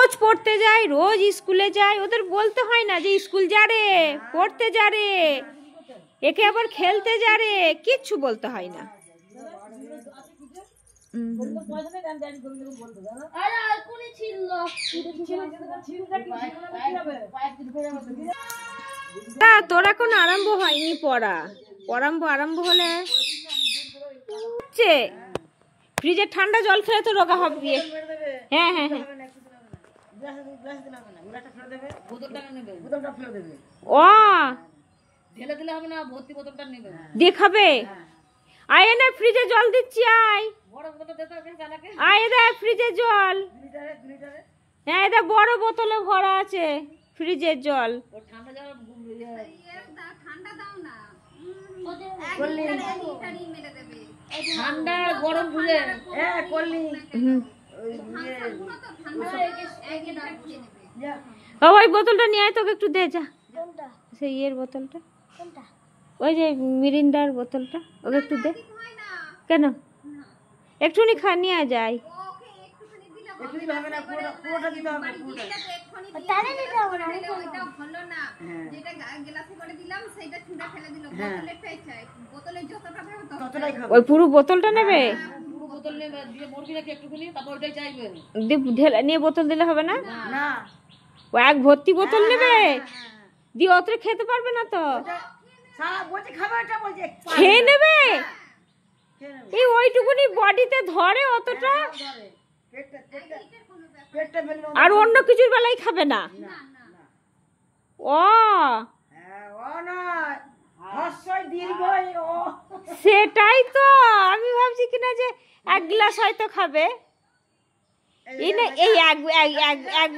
রোজ পড়তে যায়, রোজ স্কুলে যায়, ওদের বলতে হয় না যে স্কুল যা রে, পড়তে যা রে, একে আবার খেলতে যা রে, কিচ্ছু বলতে হয় না। তোর এখন আরম্ভ হয়নি পড়া, আরম্ভ হলে ফ্রিজে ঠান্ডা জল খেলে তো রোগা হবে। হ্যাঁ হ্যাঁ হ্যাঁ, ও দেখাবে। আয় না ফ্রিজে জল দিচ্ছি, আয় দেখ ফ্রিজের জল। হ্যাঁ এটা বড় বোতলে ভরা আছে ফ্রিজের জল। ঠান্ডা গরম ভুলে ওই বোতলটা নিয়ে আয়, তোকে একটু দে যা, সেই ইয়ের বোতলটা, ওই যে মিরিন্ডার বোতলটা, ওকে একটু দে। কেন একটুখানি নিয়ে যায়। ওই পুরো বোতলটা নেবে, নিয়ে বোতল দিলে হবে না, ও এক ভর্তি বোতল নেবে দিয়ে অত খেতে পারবে না তো, খেয়ে নেবে। এই ওইটুকুনি বডিতে ধরে অতটা, আর অন্য কিছুর বেলায় খাবে না। ও সেটাই তো আমি ভাবছি কিনা যে এক গ্লাস হয়তো খাবে। এই এক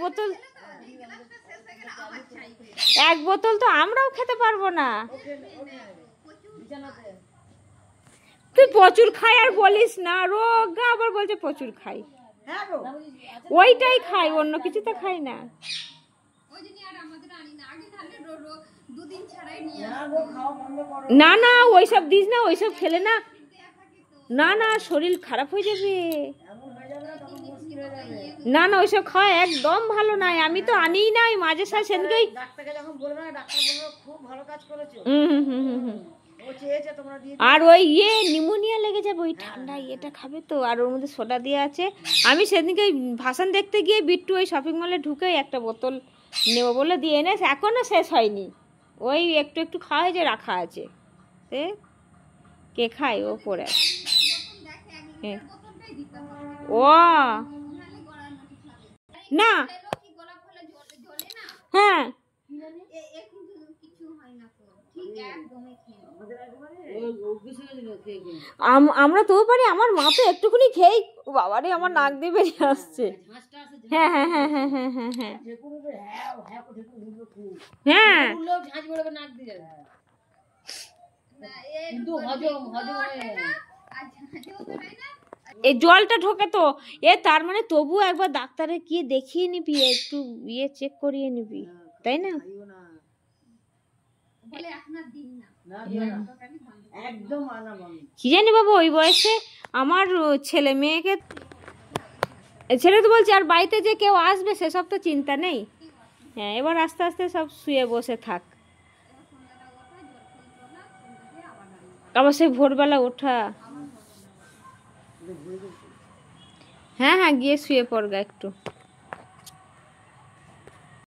বোতল তো আমরাও খেতে পারবো না। তুই প্রচুর খাই আর বলিস না, রোগা আবার বলছে প্রচুর খাই। ওইটাই খাই, অন্য কিছু তো খাই না। না না ওইসব দিস না, ওইসব খেলে না, না না শরীর খারাপ হয়ে যাবে। না না ওইসব খাওয়া একদম ভালো নয়, আমি তো আনিই নাই মাঝে সাথে সেদিকেই। আর ওই নিউমোনিয়া লেগে যাবে, ওই ঠান্ডা ইয়েটা খাবে তো, আর ওর মধ্যে সোডা দিয়ে আছে। আমি সেদিনকে ভাসান দেখতে গিয়ে বিট্টু ওই শপিং মলে ঢুকে একটা বোতল নেবো বলে দিয়ে এনে, এখনো শেষ হয়নি, ওই একটু একটু খাওয়া হয়েছে, রাখা আছে। কে খায় ও পড়ে ও না, হ্যাঁ আমরা তো পারি, আমার মা তো একটুখানি খেয়ে বাবারে আমার নাক দিয়ে বেরিয়ে আসছে। হ্যাঁ হ্যাঁ হ্যাঁ হ্যাঁ হ্যাঁ হ্যাঁ হ্যাঁ হ্যাঁ, এই জলটা ঢোকে তো তার মানে তবু একবার ডাক্তারে গিয়ে দেখিয়ে নিবি, একটু চেক করিয়ে নিবি, তাই না? কি জানি বাবু, ওই বয়সে আমার ছেলে মেয়েকে, ছেলে তো বলছে আর বাড়িতে যে কেউ আসবে সেসব তো চিন্তা নেই। হ্যাঁ এবার আস্তে আস্তে সব শুয়ে বসে থাক, আবার সেই ভোরবেলা ওঠা। হ্যাঁ হ্যাঁ গিয়ে শুয়ে পড়গা একটু।